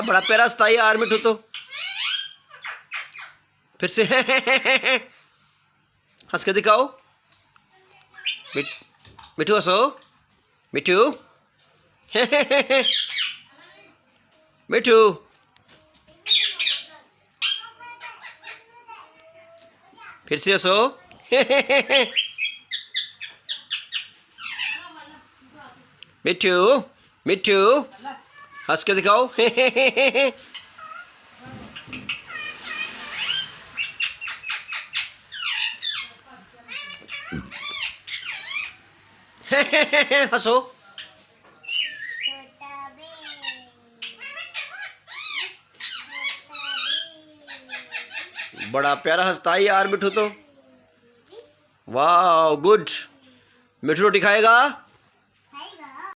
बड़ा प्यारा हंसता है यार मिठू तो। फिर से हंस के दिखाओ। मिठू हंसो। मिठू मिठू फिर से हंसो। मिठू मिठू हंस के दिखाओ। हंसो। बड़ा प्यारा हंसता है यार मिठू तो। वाह गुड। मिठू रोटी खाएगा।